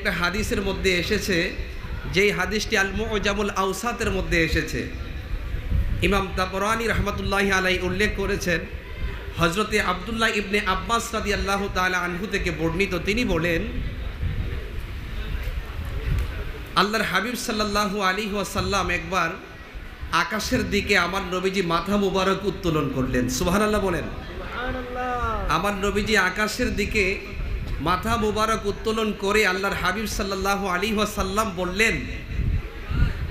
একটা হাদিসের মধ্যে এসেছে, যেই হাদিসটি আল মুজামুল আওসাতের মধ্যে এসেছে। ইমাম তাবরানী রহমতুল্লাহি আলাইহি উল্লেখ করেছেন, হজরতে আব্দুল্লাহ ইবনে আব্বাস রাদিয়াল্লাহু তাআলা আনহু থেকে বর্ণিত, তিনি বলেন, আল্লাহর হাবিব সাল্লাল্লাহু আলাইহি ওয়াসাল্লাম একবার আকাশের দিকে আমার নবীজি মাথা মুবারক উত্তোলন করলেন। সুবহানাল্লাহ বলেন। আমার নবীজি আকাশের দিকে মাথা মুবারক উত্তোলন করে আল্লাহর হাবিব সাল্লাল্লাহু আলাইহি ওয়াসাল্লাম বললেন,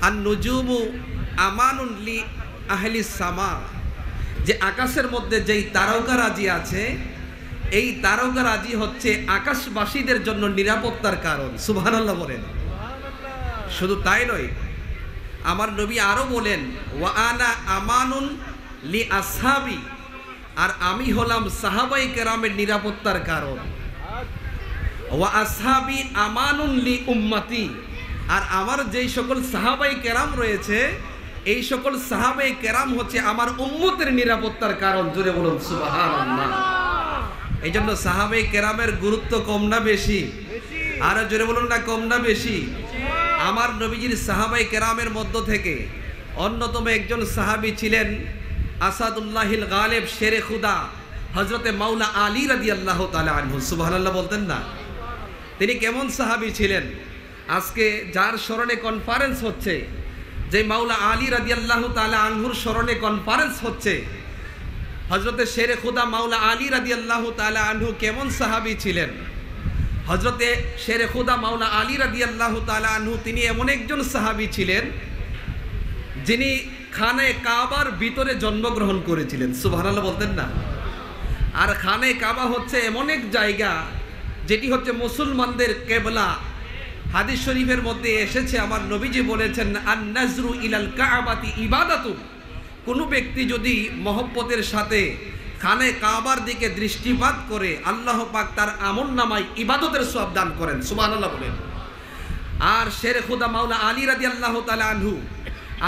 আন নুজুমু আমানুন লি আহলিস সামা, যে আকাশের মধ্যে যেই তারকারাজি আছে, এই তারকারাজি হচ্ছে আকাশবাসীদের জন্য নিরাপত্তার কারণ। সুবহানাল্লাহ বলেন। শুধু তাই নয়, আমার নবী আরো বলেন, ওয়া আনা আমানুন লি আসহাবি, আর আমি হলাম সাহাবায়ে কেরামের নিরাপত্তার কারণ। ওয়া আসহাবি আমানুন লি উম্মতি, আর আমার যেই সকল সাহাবায়ে কেরাম রয়েছে, এই সকল সাহাবায়ে কেরাম হচ্ছে আমার উম্মতের নিরাপত্তার কারণ। জোরে বলুন সুবহানাল্লাহ। এই জন্য সাহাবায়ে কেরামের গুরুত্ব কম না বেশি? আর জোরে বলুন না, কম না বেশি? আমার নবীজির সাহাবায়ে কেরামের মধ্য থেকে অন্যতম একজন সাহাবী ছিলেন আসাদুল্লাহিল গালেব, শেরে খুদা, হযরতে মাওলা আলী রাদিয়াল্লাহু তাআলা আনহু। সুবহানাল্লাহ বলতেন না? তিনি কেমন সাহাবী ছিলেন? আজকে যার স্মরণে কনফারেন্স হচ্ছে, যে মাওলা আলী রাদিয়াল্লাহু তাআলা আনহুর স্মরণে কনফারেন্স হচ্ছে, হযরতে শেরে খুদা মাওলা আলী রাদিয়াল্লাহু তাআলা আনহু কেমন সাহাবী ছিলেন? হযরতে শেরে খুদা মাওলা আলী রাদিয়াল্লাহু তাআলা আনহু তিনি এমন একজন সাহাবী ছিলেন, যিনি খানে কাবার ভিতরে জন্মগ্রহণ করেছিলেন। সুবহানাল্লাহ বলতেন না? আর খানে কাবা হচ্ছে এমন এক জায়গা যেটি হচ্ছে মুসলমানদের কিবলা। হাদিস শরীফের মধ্যে এসেছে, আমার নবীজি বলেছেন, আন নাজরু ইলাল কাবাতি ইবাদাতুন, কোনো ব্যক্তি যদি মহব্বতের সাথে খানে কাবার দিকে দৃষ্টিপাত করে, আল্লাহ পাক তার আমলনামায় ইবাদতের সওয়াব দান করেন। সুবহানাল্লাহ বলেন। আর শেরে খুদা মাওলা আলী রাদিয়াল্লাহু তাআলা আনহু,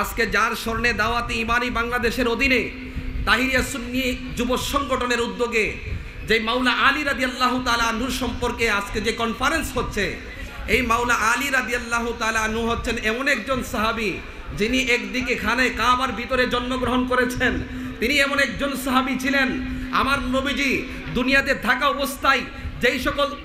আজকে যার স্মরণে দাওয়াতে ইমানি বাংলাদেশের অধীনে তাহিরিয়া সুন্নি যুব সংগঠনের উদ্যোগে যে মাওলা আলী রাদিয়াল্লাহু তাআলা আনহুর সম্পর্কে আজকে যে কনফারেন্স হচ্ছে, এই মাওলা আলী রাদিয়াল্লাহু তাআলা আনহু হচ্ছেন এমন একজন সাহাবী, যিনি একদিকে খানে কাবার ভিতরে জন্মগ্রহণ করেছেন। তিনি এমন একজন সাহাবী ছিলেন, আমার নবীজি দুনিয়াতে থাকা অবস্থায়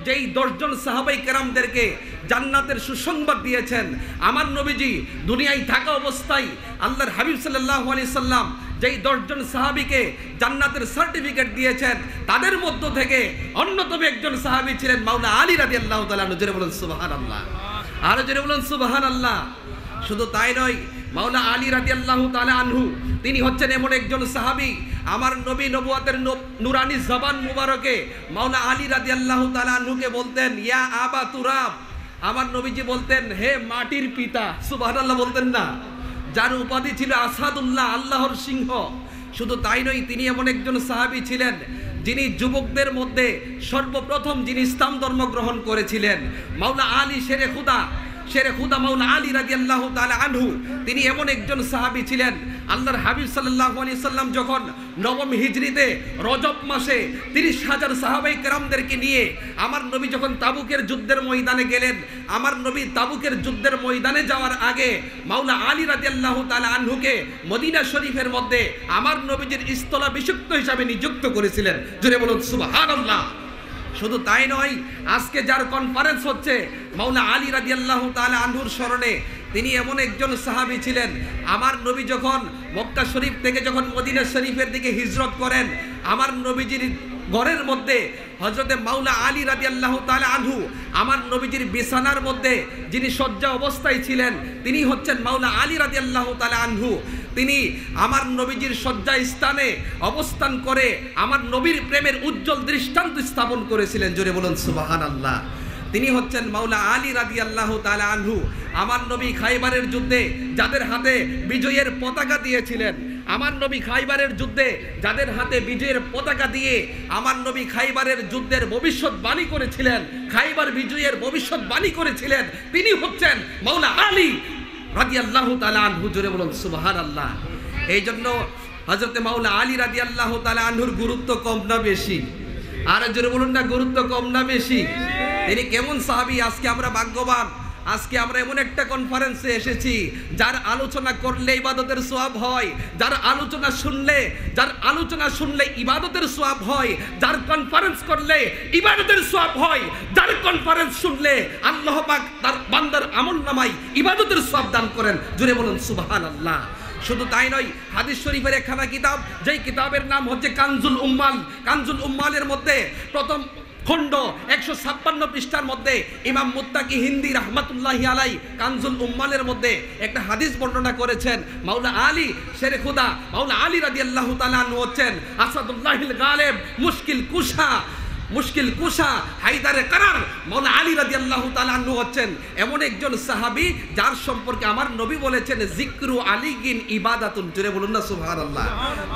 যেই 10 জন সাহাবাই কেরামদেরকে জান্নাতের সুসংবাদ দিয়েছেন, আমার নবীজি দুনিয়ায় থাকা অবস্থায় আল্লাহর হাবিব সাল্লাল্লাহু আলাইহি সাল্লাম যেই 10 জন সাহাবীকে জান্নাতের সার্টিফিকেট দিয়েছেন, তাদের মধ্য থেকে অন্যতম একজন সাহাবী ছিলেন মাওলা আলী রাদিয়াল্লাহু তাআলা আনহু। জোরে বলুন সুবহানাল্লাহ। আর জোরে বলুন সুবহানাল্লাহ। শুধু তাই নয়, মাওলা আলী রাদিয়াল্লাহু তাআলা আনহু তিনি হচ্ছেন এমন একজন সাহাবী, আমার নবী নবুয়তের নুরানি জবান মুবারকে মাওলা আলী রাদিয়াল্লাহু তাআলা আনহুকে বলতেন, ইয়া আবা তুরাব। আমার নবীজি বলতেন, হে মাটির পিতা। সুবহানাল্লাহ বলতেন না? যার উপাধি ছিল আসাদুল্লাহ, আল্লাহর সিংহ। শুধু তাই নয়, তিনি এমন একজন সাহাবী ছিলেন, যিনি যুবকদের মধ্যে সর্বপ্রথম যিনি ইসলাম ধর্ম গ্রহণ করেছিলেন। মাওলা আলী শেরে খুদা মাওলা আলী রাদিয়াল্লাহু তাআলা আনহু তিনি এমন একজন সাহাবী ছিলেন, আল্লাহর হাবিব সাল্লাল্লাহু আলাইহি সাল্লাম যখন নবম হিজরিতে রজব মাসে 30,000 সাহাবায়ে কেরামদেরকে নিয়ে আমার নবী যখন তাবুকের যুদ্ধের ময়দানে গেলেন, আমার নবী তাবুকের যুদ্ধের ময়দানে যাওয়ার আগে মাওলা আলী রাদিয়াল্লাহু তাআলা আনহুকে মদিনা শরীফের মধ্যে আমার নবীজির স্থলাভিষিক্ত হিসাবে নিযুক্ত করেছিলেন। জোরে বলুন সুবহানাল্লাহ। শুধু তাই নয়, আজকে যার কনফারেন্স হচ্ছে মাওলা আলী রাদিয়াল্লাহু তাআলা আনহুর স্মরণে, তিনি এমন একজন সাহাবী ছিলেন, আমার নবী যখন মক্কা শরীফ থেকে যখন মদিনা শরীফের দিকে হিজরত করেন, আমার নবীজির ঘরের মধ্যে হযরতে মাওলা আলী রাদিয়াল্লাহু তাআলা আনহু আমার নবীজির বিছানার মধ্যে যিনি শয্যা অবস্থায় ছিলেন, তিনি হচ্ছেন মাওলা আলী রাদিয়াল্লাহু তাআলা আনহু। তিনি আমার নবীজির শয্যা স্থানে অবস্থান করে আমার নবীর প্রেমের উজ্জ্বল দৃষ্টান্ত স্থাপন করেছিলেন। জোরে বলুন সুবহানাল্লাহ। তিনি হচ্ছেন মাওলা আলী রাদিয়াল্লাহু তাআলা আনহু। আমার নবী খাইবারের যুদ্ধে যাদের হাতে বিজয়ের পতাকা দিয়েছিলেন, আমার নবী খাইবারের যুদ্ধে যাদের হাতে বিজয়ের পতাকা দিয়ে আমার নবী খাইবারের যুদ্ধের ভবিষ্যৎবাণী করেছিলেন, খাইবার বিজয়ের ভবিষ্যৎবাণী করেছিলেন, তিনি হচ্ছেন মাওলা আলী রাদিয়াল্লাহু তাআলা আনহু। জোরে বলুন সুবহানাল্লাহ। এই জন্য হযরতে মাওলা আলী রাদিয়াল্লাহু তাআলা আনহুর গুরুত্ব কম না বেশি? আর জোরে বলুন না, গুরুত্ব কম না বেশি? তিনি কেমন সাহাবী? আজকে আমরা ভাগ্যবান, আজকে আমরা এমন একটা কনফারেন্সে এসেছি যার আলোচনা করলে ইবাদতের সওয়াব হয়, যার আলোচনা শুনলে ইবাদতের সওয়াব হয়, যার কনফারেন্স করলে ইবাদতের সওয়াব হয়, যার কনফারেন্স শুনলে আল্লাহ পাক তার বান্দার আমলনামায় ইবাদতের সওয়াব দান করেন। জোরে বলুন সুবহানাল্লাহ। শুধু তাই নয়, হাদিস শরীফের একখানা কিতাব, যেই কিতাবের নাম হচ্ছে কানজুল উম্মাল। কানজুল উম্মালের মধ্যে প্রথম খণ্ড 156 পৃষ্ঠার মধ্যে ইমাম মুত্তাকি হিন্দি রাহমাতুল্লাহি আলাই কানজুল উম্মালের মধ্যে একটা হাদিস বর্ণনা করেছেন। মাওলা আলী শেরে খুদা মাওলা আলী রাদিয়াল্লাহু তাআলা আনহু হচ্ছেন আসাদুল্লাহিল গালিব, মুশকিল কুশা হায়দারে কারার। মাওলা আলী রাদিয়াল্লাহু তাআলা আনহু হচ্ছেন এমন একজন সাহাবী যার সম্পর্কে আমার নবী বলেছেন যিকরু আলীগিন ইবাদাতুন। জোরে বলুন না সুবহানাল্লাহ।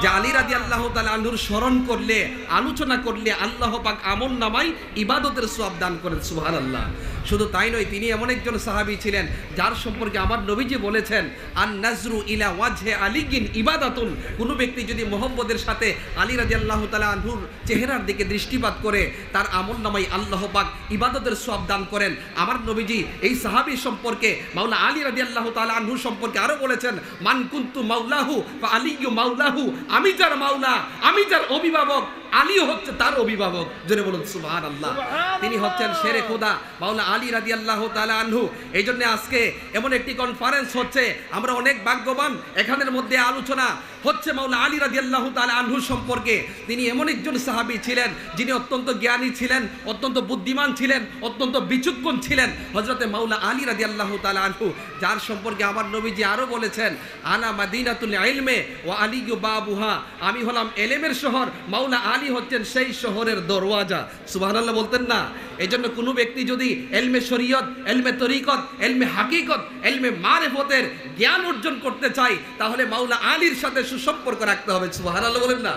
যে আলী রাদিয়াল্লাহু তাআলা আনহুর স্মরণ করলে, আলোচনা করলে আল্লাহ পাক আমল নামায় ইবাদতের সওয়াব দান করেন। সুবহানাল্লাহ। শুধু তাই নয়, তিনি এমন একজন সাহাবী ছিলেন যার সম্পর্কে আমার নবীজি বলেছেন আন নাজরু ইলা ওয়াজহে আলীগিন ইবাদাতুন। কোনো ব্যক্তি যদি মুহাম্মদের সাথে আলী রাদিয়াল্লাহু তাআলা আনহুর চেহারার দিকে দৃষ্টিপাত করে তার আমল নামায় আল্লাহ পাক ইবাদতের সওয়াব দান করেন। আমার নবীজি এই সাহাবী সম্পর্কে মাওলা আলী রাদিয়াল্লাহু তাআলা আনহু সম্পর্কে আরো বলেছেন মান কুনতু মাওলাহু ফা আলিয়্যু মাওলাহু। আমি যার মাওলা, আমি যার অভিভাবক, আলী হচ্ছে তার অভিভাবক। জোরে বলুন সুবহানাল্লাহ। তিনি হচ্ছেন শেরে খোদা মাওলা আলী রাদিয়াল্লাহু তাআলা আনহু। এই জন্য আজকে এমন একটি কনফারেন্স হচ্ছে, আমরা অনেক ভাগ্যবান। এখানের মধ্যে আলোচনা হচ্ছে মাওলা আলী রাদিয়াল্লাহু তাআলা আনহু সম্পর্কে। তিনি এমন একজন সাহাবী ছিলেন যিনি অত্যন্ত জ্ঞানী ছিলেন, অত্যন্ত বুদ্ধিমান ছিলেন, অত্যন্ত বিচক্ষণ ছিলেন। হযরতে মাওলা আলী রাদিয়াল্লাহু তাআলা আনহু, যার সম্পর্কে আমার নবীজি আরো বলেছেন আনা মাদিনাতুল ইলমে ওয়া আলিয়্যু বাবুহা। আমি হলাম এলেমের শহর, মাওলা আলী হচ্ছেন সেই শহরের দরওয়াজা। সুবহানাল্লাহ বলতেন না? এই জন্য কোনো ব্যক্তি যদি এলমে শরীয়ত, এলমে তরিকত, এলমে হাকিকত, এলমে মারিফতের জ্ঞান অর্জন করতে চায় তাহলে মাওলা আলীর সাথে সুসম্পর্ক রাখতে হবে। সুবহানাল্লাহ বলেন না?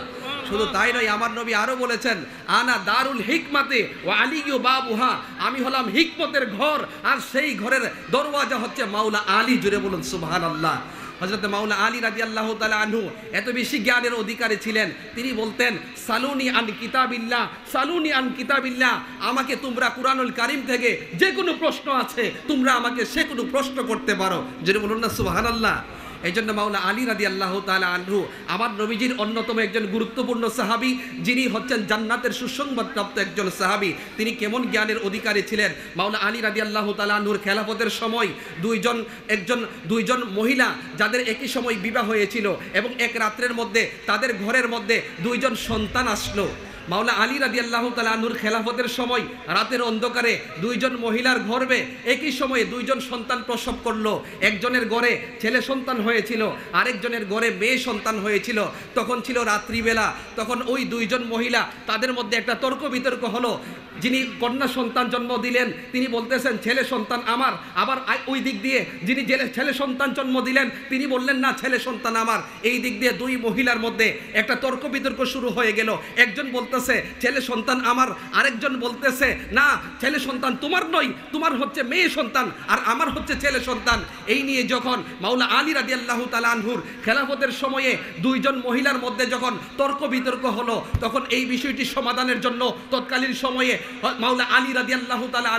শুধু তাই নয়, আমার নবী আরো বলেছেন আনা দারুল হিকমাতে ওয়া আলিয়্যু বাবুহা। আমি হলাম হিকমতের ঘর আর সেই ঘরের দরওয়াজা হচ্ছে মাওলা আলী। জুড়ে বলুন সুবহানাল্লাহ। হযরত মাওলা আলী রাদিয়াল্লাহু তাআলা আনহু এত বেশি জ্ঞানের অধিকারী ছিলেন, তিনি বলতেন সালুনি আন কিতাবিল্লাহ, সালুনি আন কিতাবিল্লাহ। আমাকে তোমরা কুরআনুল কারীম থেকে যে কোনো প্রশ্ন আছে তোমরা আমাকে সে কোনো প্রশ্ন করতে পারো। যদি বলুন না সুবহানাল্লাহ। এই জন্য মাওলা আলী রাদিয়াল্লাহু তাআলা আনহু আমার নবীজির অন্যতম একজন গুরুত্বপূর্ণ সাহাবী, যিনি হচ্ছেন জান্নাতের সুসংবাদপ্রাপ্ত একজন সাহাবী। তিনি কেমন জ্ঞানের অধিকারী ছিলেন? মাওলা আলী রাদিয়াল্লাহু তাআলা আনহুর খেলাফতের সময় দুইজন মহিলা যাদের একই সময় বিবাহ হয়েছিল এবং এক রাত্রের মধ্যে তাদের ঘরের মধ্যে দুইজন সন্তান আসলো। মাওলা আলী রাদিয়াল্লাহু তাআলা আনহুর খেলাফতের সময় রাতের অন্ধকারে দুইজন মহিলার গর্ভে একই সময়ে দুইজন সন্তান প্রসব করলো। একজনের ঘরে ছেলে সন্তান হয়েছিল, আরেকজনের ঘরে মেয়ে সন্তান হয়েছিল। তখন ছিল রাত্রিবেলা। তখন ওই দুইজন মহিলা, তাদের মধ্যে একটা তর্ক বিতর্ক হলো। যিনি কন্যা সন্তান জন্ম দিলেন তিনি বলতেছেন ছেলে সন্তান আমার, আবার ওই দিক দিয়ে যিনি ছেলে সন্তান জন্ম দিলেন তিনি বললেন না ছেলে সন্তান আমার। এই দিক দিয়ে দুই মহিলার মধ্যে একটা তর্ক বিতর্ক শুরু হয়ে গেল। একজন বলতেছে ছেলে সন্তান আমার, আরেকজন বলতেছে না ছেলে সন্তান তোমার নয়, তোমার হচ্ছে মেয়ে সন্তান আর আমার হচ্ছে ছেলে সন্তান। এই নিয়ে যখন মাওলা আলী রাদিয়াল্লাহু তাআলা আনহুর খেলাফতের সময়ে দুইজন মহিলার মধ্যে যখন তর্ক বিতর্ক হলো, তখন এই বিষয়টি সমাধানের জন্য তৎকালীন সময়ে মাওলা আলী রাদিয়াল্লাহু তাআলা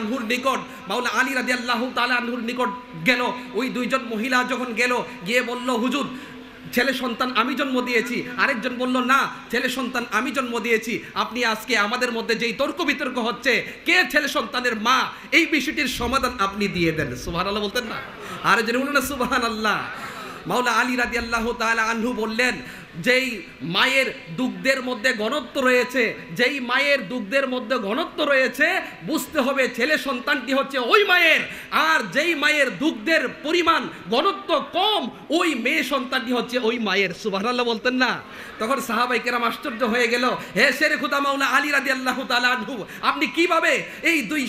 আনহুর নিকট গেল। ওই দুইজন মহিলা যখন গেল, গিয়ে বলল হুজুর ছেলে সন্তান আমি জন্ম দিয়েছি। আরেকজন বলল না ছেলে সন্তান আমি জন্ম দিয়েছি। আপনি আজকে আমাদের মধ্যে যেই তর্ক বিতর্ক হচ্ছে কে ছেলে সন্তানের মা, এই বিষয়টির সমাধান আপনি দিয়ে দেন। সুবহানাল্লাহ বলতেন না? আর যেন বলুন না সুবহানাল্লাহ। মাওলা আলী রাদিয়াল্লাহু তাআলা আনহু বললেন যেই মায়ের দুগ্ধের মধ্যে ঘনত্ব রয়েছে, যেই মায়ের দুগ্ধের মধ্যে ঘনত্ব রয়েছে বুঝতে হবে ছেলে সন্তানটি হচ্ছে ওই মায়ের, আর যেই মায়ের দুগ্ধের পরিমাণ ঘনত্ব কম ওই মেয়ে সন্তানটি হচ্ছে ওই মায়ের। সুবহানাল্লাহ বলতেন না? তখন সাহাবায়ে কেরাম আশ্চর্য হয়ে গেল, হে শেরে খুদা মাওলা আলী রাদিয়াল্লাহু তাআলা আনহু, আপনি কিভাবে এই দুই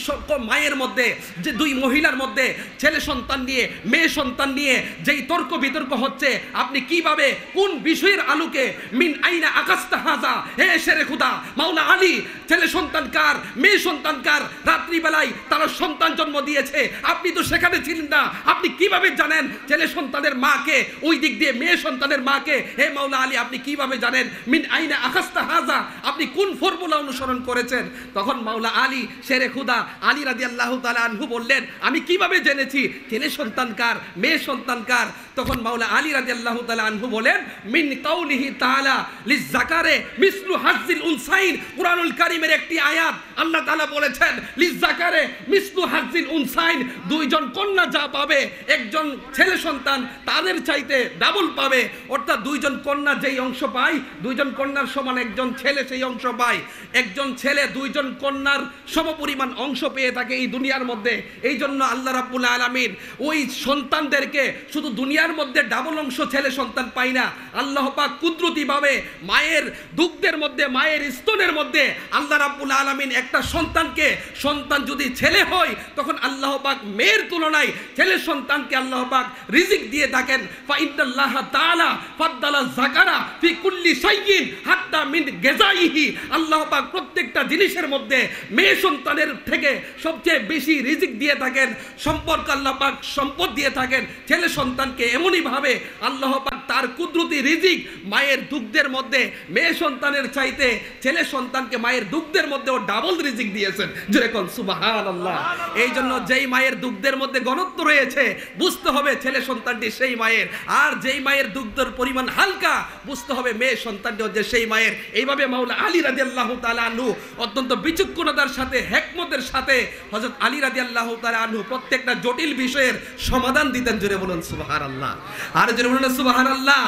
মায়ের মধ্যে, যে দুই মহিলার মধ্যে ছেলে সন্তান নিয়ে মেয়ে সন্তান নিয়ে যেই তর্ক বিতর্ক হচ্ছে, আপনি কিভাবে কোন বিষয়ের আলুকে মিন আইনা আকাশতা হাজা, হে শেরে খুদা মাওলা আলী ছেলে সন্তান কার, মেয়ে সন্তান কার, রাত্রিবেলায় তারা সন্তান জন্ম দিয়েছে, আপনি তো সেখানে ছিলেন না, আপনি কিভাবে জানেন ছেলে সন্তানের মাকে, ওই দিক দিয়ে মেয়ে সন্তানের মাকে, হে মাওলা আলী আপনি কিভাবে জানেন, মিন আইনা আকাশতা হাজা, আপনি কোন ফর্মুলা অনুসরণ করেছেন? তখন মাওলা আলী শেরে খুদা আলী রাদিয়াল্লাহু তাআলা আনহু বললেন, আমি কিভাবে জেনেছি ছেলে সন্তান কার, মেয়ে সন্তান কার? তখন মাওলা আলী রাদিয়াল্লাহু তাআলা আনহু বলেন, মিন কাউলিহি তাআলা লিযাকারে মিসলু হাজ্জিল উনসাইন, কুরআনুল কারীমের একটি আয়াত, আল্লাহ তাআলা বলেছেন লিযাকারে মিসলু হাজ্জিল উনসাইন, দুইজন কন্যা যা পাবে একজন ছেলে সন্তান তাদের চাইতে ডাবল পাবে, অর্থাৎ দুইজন কন্যা যেই অংশ পায়, দুইজন কন্যার সমান একজন ছেলে সেই অংশ পায়, একজন ছেলে দুইজন কন্যার সমপরিমাণ অংশ পেয়ে থাকে এই দুনিয়ার মধ্যে। এই জন্য আল্লাহ রাব্বুল আলামিন ওই সন্তানদেরকে শুধু দুনিয়ার মধ্যে ডাবল অংশ ছেলে সন্তান পায় না, আল্লাহ পাক কুদরতিভাবে মায়ের দুগ্ধের মধ্যে, মায়ের স্তনের মধ্যে আল্লাহ রাব্বুল আলামিন একটা সন্তানকে, সন্তান যদি ছেলে হয় তখন আল্লাহ পাক মেয়ের তুলনায় ছেলে সন্তানকে আল্লাহ পাক রিজিক দিয়ে থাকেন। ফা ইন্নাল্লাহ তাআলা ফাদ্দালা যাকারা ফি কুল্লি শাইইন হাত্তা মিন গাযাইহি, আল্লাহ পাক প্রত্যেকটা জিনিসের মধ্যে মেয়ে সন্তানের থেকে সবচেয়ে বেশি রিজিক দিয়ে থাকেন, সম্পর্ক আল্লাহ পাক সম্পদ দিয়ে থাকেন ছেলে সন্তানকে। এমনই ভাবে আল্লাহ পাক তার কুদরতি রিজিক মায়ের দুগ্ধের মধ্যে মেয়ে সন্তানের চাইতে ছেলে সন্তানকে মায়ের দুগ্ধের মধ্যে ও ডাবল রিজিক দিয়েছেন, যেরকম সুবহানাল্লাহ। এই জন্য যেই মায়ের দুগ্ধের মধ্যে ঘনত্ব রয়েছে বুঝতে হবে ছেলে সন্তানটি সেই মায়ের, আর যেই মায়ের দুগ্ধের পরিমাণ হালকা বুঝতে হবে মেয়ে সন্তানটি হচ্ছে সেই মায়ের। এইভাবে মাওলা আলী রাদিয়াল্লাহু তাআলা আনহু অত্যন্ত বিচক্ষণতার সাথে, হিকমতের সাথে হযরত আলী রাদিয়াল্লাহু তাআলা আনহু প্রত্যেকটা জটিল বিষয়ের সমাধান দিতেন। জোরে বলুন সুবহানাল্লাহ, আর জোরে বলুন সুবহানাল্লাহ,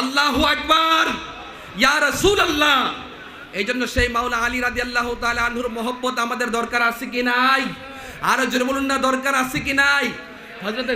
আল্লাহু আকবার, ইয়া রাসূলুল্লাহ। এই জন্য সেই মাওলা আলী রাদিয়াল্লাহু তাআলা আনহুর মহব্বত আমাদের দরকার আছে কি নাই? আর জোরে বলুন না, দরকার আছে কি নাই? হযরত